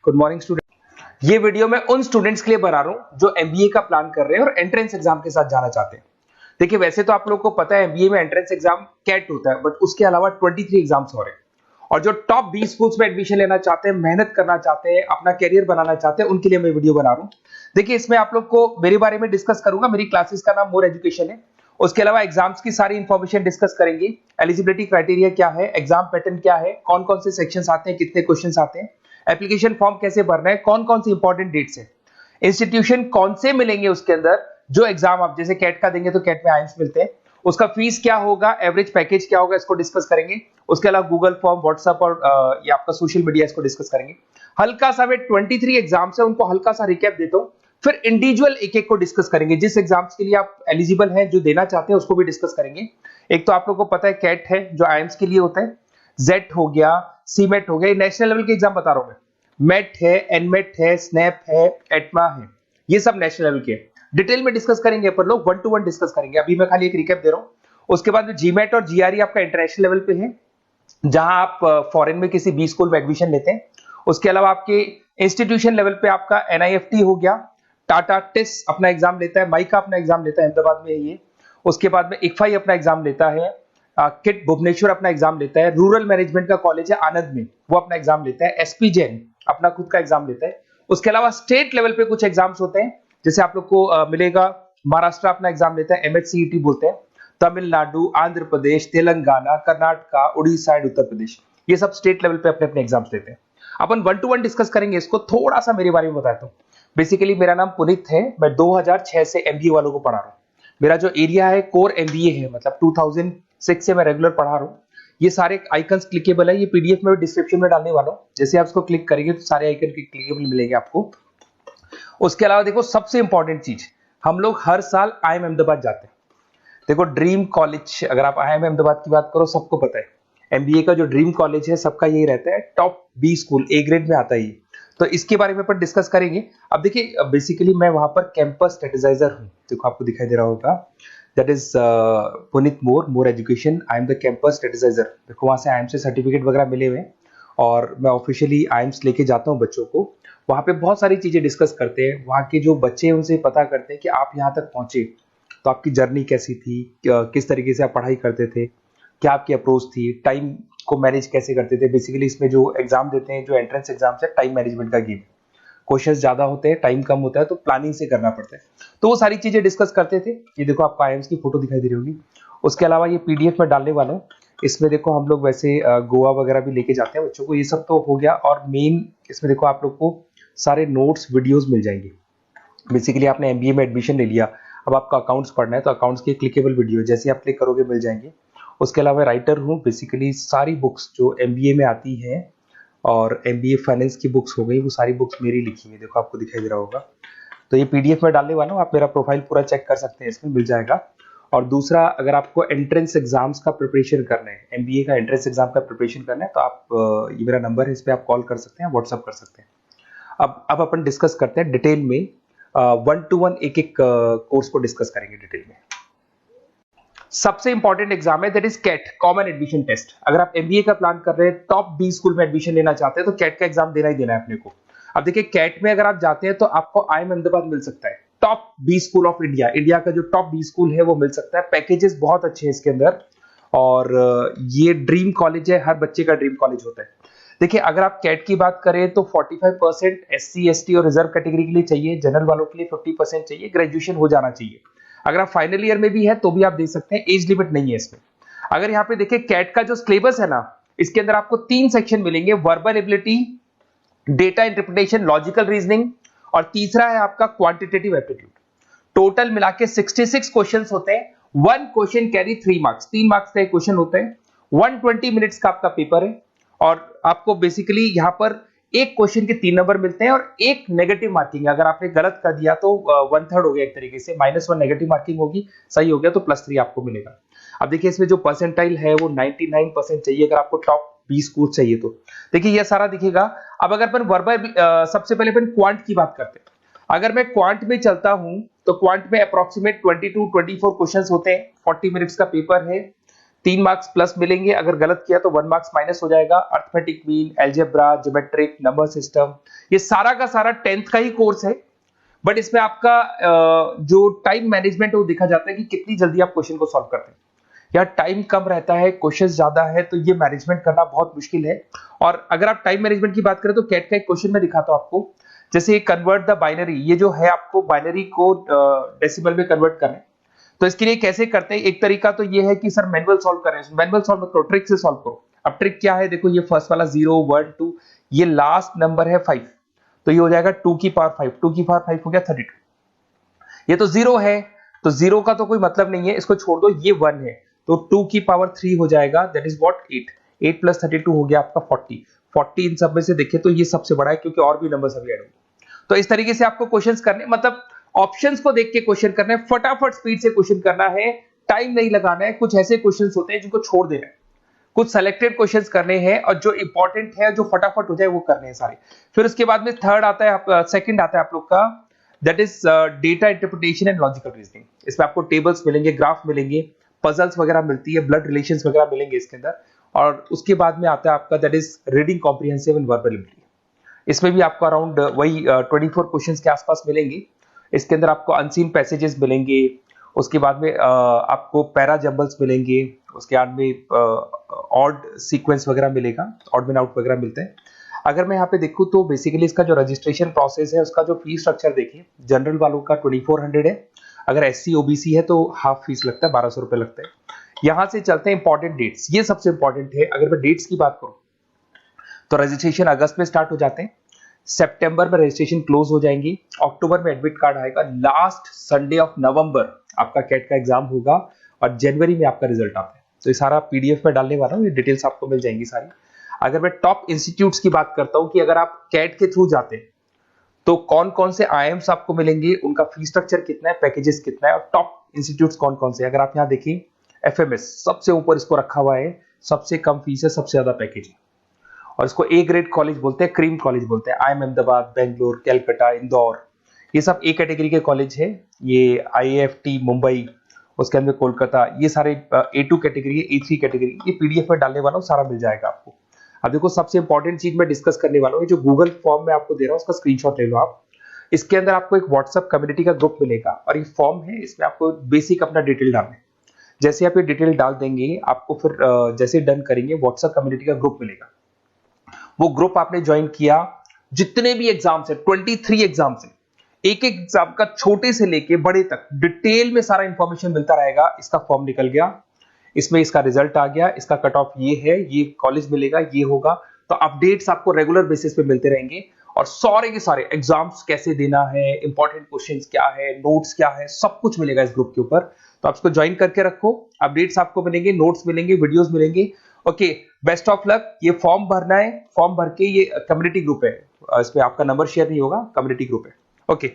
Good morning student. ये video मैं उन स्टूडेंट्स के लिए बना रहा हूं जो एमबीए का प्लान कर रहे हैं और एंट्रेंस एग्जाम के साथ जाना चाहते हैं। देखिए वैसे तो आप लोगों को पता है एमबीए में एंट्रेंस एग्जाम कैट होता है, बट उसके अलावा 23 एग्जाम्स हो रहे हैं और जो टॉप 20 स्कूल्स में एडमिशन लेना चाहते हैं, मेहनत करना चाहते हैं, अपना कैरियर बनाना चाहते हैं, उनके लिए मैं वीडियो बना रहा हूं। देखिए इसमें आप लोग को मेरे बारे में डिस्कस करूंगा। मेरी क्लासेस का नाम मोर एजुकेशन है। उसके अलावा एग्जाम्स की सारी इंफॉर्मेशन डिस्कस करेंगे। एलिजिबिलिटी क्राइटेरिया क्या है, एग्जाम पैटर्न क्या है, कौन कौन से सेक्शंस आते हैं, कितने क्वेश्चंस आते हैं, एप्लीकेशन फॉर्म कैसे भरना है, कौन कौन सी इंपॉर्टेंट डेट्स है, इंस्टीट्यूशन कौन से मिलेंगे उसके अंदर, जो एग्जाम आप जैसे कैट का देंगे तो कैट में आइम्स मिलते हैं, उसका फीस क्या होगा, एवरेज पैकेज क्या होगा, इसको डिस्कस करेंगे। उसके अलावा गूगल फॉर्म, व्हाट्सएप और ये आपका सोशल मीडिया, इसको डिस्कस करेंगे। हल्का सा मैं 23 एग्जाम्स है उनको हल्का सा रिकैप देता हूँ, फिर इंडिविजुअल एक एक को डिस्कस करेंगे। जिस एग्जाम्स के लिए आप एलिजिबल हैं, जो देना चाहते हैं, उसको भी डिस्कस करेंगे। एक तो आप लोगों को पता है कैट है जो आइम्स के लिए होता है, जेट हो गया, सीमेट हो गया, नेशनल लेवल के एग्जाम बता रहा हूं मैं। मेट है, एनमेट है, स्नैप है, एटमा है, ये सब नेशनल लेवल के डिटेल में डिस्कस करेंगे। अपन लोग 1 to 1 डिस्कस करेंगे। अभी मैं खाली एक रिकैप दे रहा हूं। उसके बाद में जीमेट और जीआरई आपका इंटरनेशनल लेवल पे है, जहां आप फॉरेन में किसी बी स्कूल में एडमिशन लेते हैं। उसके अलावा आपके इंस्टीट्यूशन लेवल पे आपका एनआईएफटी हो गया, टाटा टिस अपना एग्जाम लेता है, माइका अपना एग्जाम लेता है, अहमदाबाद में है ये। उसके बाद में इक्फाई अपना एग्जाम लेता है, किट भुवनेश्वर अपना एग्जाम लेता है, रूरल मैनेजमेंट का कॉलेज है आनंद में, वो अपना एग्जाम लेता है, एसपी जैन अपना खुद का एग्जाम लेता है। उसके अलावा स्टेट लेवल पे कुछ एग्जाम्स होते हैं, जैसे आप लोग को मिलेगा महाराष्ट्र अपना एग्जाम लेता है, एमएचसीईटी बोलते हैं, तमिलनाडु, आंध्र प्रदेश, तेलंगाना, कर्नाटका, उड़ीसा एंड उत्तर प्रदेश, ये सब स्टेट लेवल पे अपने अपने एग्जाम्स लेते हैं। अपन 1 to 1 डिस्कस करेंगे। इसको थोड़ा सा मेरे बारे में बताता हूँ। बेसिकली मेरा नाम पुनीत है, मैं 2006 से एमबीए वालों को पढ़ा रहा हूँ। मेरा जो एरिया है कोर एमबीए है, मतलब 2006 से मैं रेगुलर पढ़ा रहा हूँ। ये सारे आइकन्स क्लिकेबल है, ये पीडीएफ में डिस्क्रिप्शन में डालने वाला हूँ। जैसे आप इसको क्लिक करेंगे तो सारे आइकन क्लिकेबल मिलेंगे आपको। उसके अलावा देखो सबसे इंपॉर्टेंट चीज, हम लोग हर साल आईएम अहमदाबाद जाते हैं। देखो ड्रीम कॉलेज, अगर आप आईएम अहमदाबाद की बात करो, सबको पता है एमबीए का जो ड्रीम कॉलेज है सबका यही रहता है, top B school, A grade में आता है ये। तो इसके बारे में अपन डिस्कस करेंगे। अब देखिए बेसिकली मैं वहां पर कैंपस स्ट्रेटेजाइजर हूँ, देखो आपको दिखाई दे रहा होगा, that is Puneet more education, I am the campus strategizer. देखो वहां से आईएम से सर्टिफिकेट वगैरह मिले हुए हैं और मैं ऑफिशियली आईएम्स लेके जाता हूँ बच्चों को। वहां पे बहुत सारी चीजें डिस्कस करते हैं, वहां के जो बच्चे हैं उनसे पता करते हैं कि आप यहाँ तक पहुंचे तो आपकी जर्नी कैसी थी, किस तरीके से आप पढ़ाई करते थे, क्या आपकी अप्रोच थी, टाइम को मैनेज कैसे करते थे। बेसिकली इसमें जो एग्जाम देते हैं, जो एंट्रेंस एग्जाम्स है, टाइम मैनेजमेंट का गेम, क्वेश्चंस ज्यादा होते हैं, टाइम कम होता है, तो प्लानिंग से करना पड़ता है। तो वो सारी चीजें डिस्कस करते थे। ये देखो आपको आईएम्स की फोटो दिखाई दे रही होगी। उसके अलावा ये पीडीएफ में डालने वाला हूँ। इसमें देखो हम लोग वैसे गोवा वगैरह भी लेके जाते हैं बच्चों को, ये सब तो हो गया। और मेन इसमें देखो आप लोग को सारे नोट्स, वीडियोस मिल जाएंगे। बेसिकली आपने एमबीए में एडमिशन ले लिया, अब आपका अकाउंट्स पढ़ना है तो अकाउंट्स की क्लिकेबल वीडियो जैसे आप क्लिक करोगे मिल जाएंगे। उसके अलावा राइटर हूँ, बेसिकली सारी बुक्स जो एमबीए में आती हैं और एमबीए फाइनेंस की बुक्स हो गई, वो सारी बुक्स मेरी लिखी है, देखो आपको दिखाई दे रहा होगा। तो ये पीडीएफ में डालने वाला हूँ, आप मेरा प्रोफाइल पूरा चेक कर सकते हैं, इसमें मिल जाएगा। और दूसरा, अगर आपको एंट्रेंस एग्जाम्स का प्रिपरेशन करना है, एमबीए का एंट्रेंस एग्जाम का प्रिपरेशन करना है, तो आप ये मेरा नंबर है, इस पर आप कॉल कर सकते हैं, व्हाट्सअप कर सकते हैं। अब अपन डिस्कस करते हैं डिटेल में, 1 to 1 एक एक कोर्स को डिस्कस करेंगे डिटेल में। सबसे इंपॉर्टेंट एग्जाम है that is CAT, common admission test. अगर आप एमबीए का प्लान कर रहे हैं, टॉप बी स्कूल में एडमिशन लेना चाहते हैं, तो कैट का एग्जाम देना ही देना है अपने को। अब देखिए कैट में अगर आप जाते हैं तो आपको आईएम अहमदाबाद मिल सकता है, top B school of India, India का जो टॉप बी स्कूल है वो मिल सकता है। पैकेजेस बहुत अच्छे हैं इसके अंदर और ये ड्रीम कॉलेज है, हर बच्चे का ड्रीम कॉलेज होता है। देखिए अगर आप कैट की बात करें तो 45% एससी एसटी और रिजर्व कैटेगरी के लिए चाहिए, जनरल वालों के लिए 50% चाहिए, ग्रेजुएशन हो जाना चाहिए। अगर आप फाइनल ईयर में भी है तो भी आप दे सकते हैं, एज लिमिट नहीं है इसमें। अगर यहाँ पे देखिए कैट का जो सिलेबस है ना, इसके अंदर आपको 3 सेक्शन मिलेंगे, verbal ability, data interpretation, logical reasoning, और तीसरा है आपका क्वांटिटेटिव एप्टीट्यूड। टोटल मिला के 66 क्वेश्चंस होते हैं। 1 क्वेश्चन कैरी 3 मार्क्स, 3 मार्क्स का एक क्वेश्चन होता है। 120 मिनट्स का आपका पेपर है और आपको बेसिकली यहाँ पर एक क्वेश्चन के 3 नंबर मिलते हैं और एक नेगेटिव मार्किंग है। अगर आपने गलत कर दिया तो 1/3 हो गया एक तरीके से, -1 नेगेटिव मार्किंग होगी, सही हो गया तो +3 आपको मिलेगा। अब देखिए इसमें जो परसेंटाइल है वो 99% चाहिए, अगर आपको टॉप 20 कोर्स चाहिए तो। देखिए ये सारा दिखेगा। अब अगर अपन वर्बल, सबसे पहले अपन क्वांट की बात करते हैं। अगर मैं क्वांट में चलता हूं तो क्वांट में अप्रोक्सीमेट 22-24 क्वेश्चंस होते हैं, 40 मिनट्स का पेपर है, 3 मार्क्स प्लस मिलेंगे, अगर गलत किया तो 1 मार्क्स माइनस हो जाएगा। Arithmetic mean, algebra, geometric, number system, ये सारा का सारा 10th का ही कोर्स है, बट इसमें आपका जो टाइम मैनेजमेंट है वो देखा जाता है कि कितनी जल्दी आप क्वेश्चन को सॉल्व करते हैं। या टाइम कम रहता है, क्वेश्चन ज्यादा है, तो ये मैनेजमेंट करना बहुत मुश्किल है। और अगर आप टाइम मैनेजमेंट की बात करें तो कैट का एक क्वेश्चन मैं दिखाता हूं आपको, जैसे कन्वर्ट द बाइनरी, ये जो है आपको बाइनरी को डेसिमल में कन्वर्ट करना है। तो इसके लिए कैसे करते हैं, एक तरीका तो ये है कि सर मैनुअल सॉल्व करें, मैनुअल सॉल्व मत करो, ट्रिक से सॉल्व करो। अब ट्रिक क्या है, देखो ये फर्स्ट वाला 0 1 2, ये लास्ट नंबर है 5, तो ये हो जाएगा 2 की पावर 5, 2 की पावर 5 हो गया 32। ये तो 0 है, तो 0 का तो कोई मतलब नहीं है, इसको छोड़ दो, ये 1 है, तो 2 की पावर 3 हो जाएगा, दैट इज व्हाट 8, 8 प्लस 32 हो गया आपका 40। 40 इन सब में से देखिए तो ये सबसे बड़ा है, क्योंकि और भी नंबर्स अभी ऐड होंगे। तो इस तरीके से आपको क्वेश्चंस करने, मतलब ऑप्शंस को देख के क्वेश्चन करना है, फटाफट स्पीड से क्वेश्चन करना है, टाइम नहीं लगाना है। कुछ ऐसे क्वेश्चंस होते हैं जिनको छोड़ देना है, कुछ सेलेक्टेड क्वेश्चंस करने हैं, और जो इंपॉर्टेंट है, जो फटाफट हो जाए वो करने हैं सारे। फिर उसके बाद में थर्ड आता है, सेकंड आता है आप लोग का, that is data interpretation and logical reasoning. इसमें आपको टेबल्स मिलेंगे, ग्राफ मिलेंगे, पजल्स वगैरह मिलती है, ब्लड रिलेशंस वगैरह मिलेंगे इसके अंदर। और उसके बाद में आता है आपका that is reading comprehensive and verbal ability. इसमें भी आपको अराउंड वही 24 क्वेश्चंस के आसपास मिलेंगे। इसके अंदर आपको अनसीन पैसेजेस मिलेंगे, उसके बाद में आपको पैरा जंबल्स मिलेंगे, उसके बाद में ऑड सीक्वेंस वगैरह मिलेगा, ऑड में आउट वगैरह मिलते हैं। अगर मैं यहाँ पे देखूँ तो बेसिकली इसका जो रजिस्ट्रेशन प्रोसेस है, उसका जो फीस स्ट्रक्चर देखिए, जनरल वालों का 2400 है, अगर एससी ओबीसी है तो हाफ फीस लगता है, 1200 रुपए लगता है। यहां से चलते हैं इंपॉर्टेंट डेट्स, ये सबसे इंपॉर्टेंट है। अगर मैं डेट्स की बात करूं तो रजिस्ट्रेशन अगस्त में स्टार्ट हो जाते हैं, सितंबर में रजिस्ट्रेशन क्लोज हो जाएंगी, अक्टूबर में एडमिट कार्ड आएगा, लास्ट संडे ऑफ नवंबर आपका कैट का एग्जाम होगा, और जनवरी में आपका रिजल्ट आता है। तो ये सारा पीडीएफ में डालने वाला हूँ, ये डिटेल्स आपको मिल जाएंगी सारी। अगर मैं टॉप इंस्टीट्यूट्स की बात करता हूं कि अगर आप कैट के थ्रू जाते हैं तो कौन कौन से आईएम्स आपको मिलेंगे, उनका फीस स्ट्रक्चर कितना है, पैकेजेस कितना है, और टॉप इंस्टीट्यूट्स कौन कौन से। अगर आप यहाँ देखिए एफएमएस सबसे ऊपर इसको रखा हुआ है, सबसे कम फीस है, सबसे ज्यादा पैकेज है, और इसको ए ग्रेड कॉलेज बोलते हैं, क्रीम कॉलेज बोलते हैं। आईएम अहमदाबाद, बेंगलोर, कैलकाटा, इंदौर, ये सब ए कैटेगरी के कॉलेज है। ये आईएएफटी मुंबई, उसके अंदर कोलकाता, ये सारे A2 कैटेगरी है, A3 कैटेगरी। ये पीडीएफ में डालने वाला हूँ, सारा मिल जाएगा आपको। अब देखो सबसे इंपॉर्टेंट चीज मैं डिस्कस करने वाला हूँ, जो गूगल फॉर्म में आपको दे रहा हूँ उसका स्क्रीनशॉट ले लो आप। इसके अंदर आपको एक व्हाट्सएप कम्युनिटी का ग्रुप मिलेगा, और ये फॉर्म है, इसमें आपको बेसिक अपना डिटेल डालना है। जैसे आप ये डिटेल डाल देंगे, आपको फिर जैसे डन करेंगे, व्हाट्सएप कम्युनिटी का ग्रुप मिलेगा। वो ग्रुप आपने ज्वाइन किया, जितने भी एग्जाम्स है, 23 एग्जाम्स है, एक एक एग्जाम का छोटे से लेके बड़े तक डिटेल में सारा इंफॉर्मेशन मिलता रहेगा। इसका फॉर्म निकल गया, इसमें इसका रिजल्ट आ गया, इसका कट ऑफ ये है, ये कॉलेज मिलेगा, ये होगा। तो अपडेट्स आपको रेगुलर बेसिस पे मिलते रहेंगे, और सारे के सारे एग्जाम्स कैसे देना है, इंपॉर्टेंट क्वेश्चंस क्या है, नोट्स क्या है, सब कुछ मिलेगा इस ग्रुप के ऊपर। तो आप इसको ज्वाइन करके रखो, अपडेट्स आपको मिलेंगे, नोट्स मिलेंगे, वीडियोस मिलेंगे। Okay, best of luck. ये फॉर्म भरना है, फॉर्म भर के, ये कम्युनिटी ग्रुप है, इस पे आपका नंबर शेयर नहीं होगा, कम्युनिटी ग्रुप है। ओके।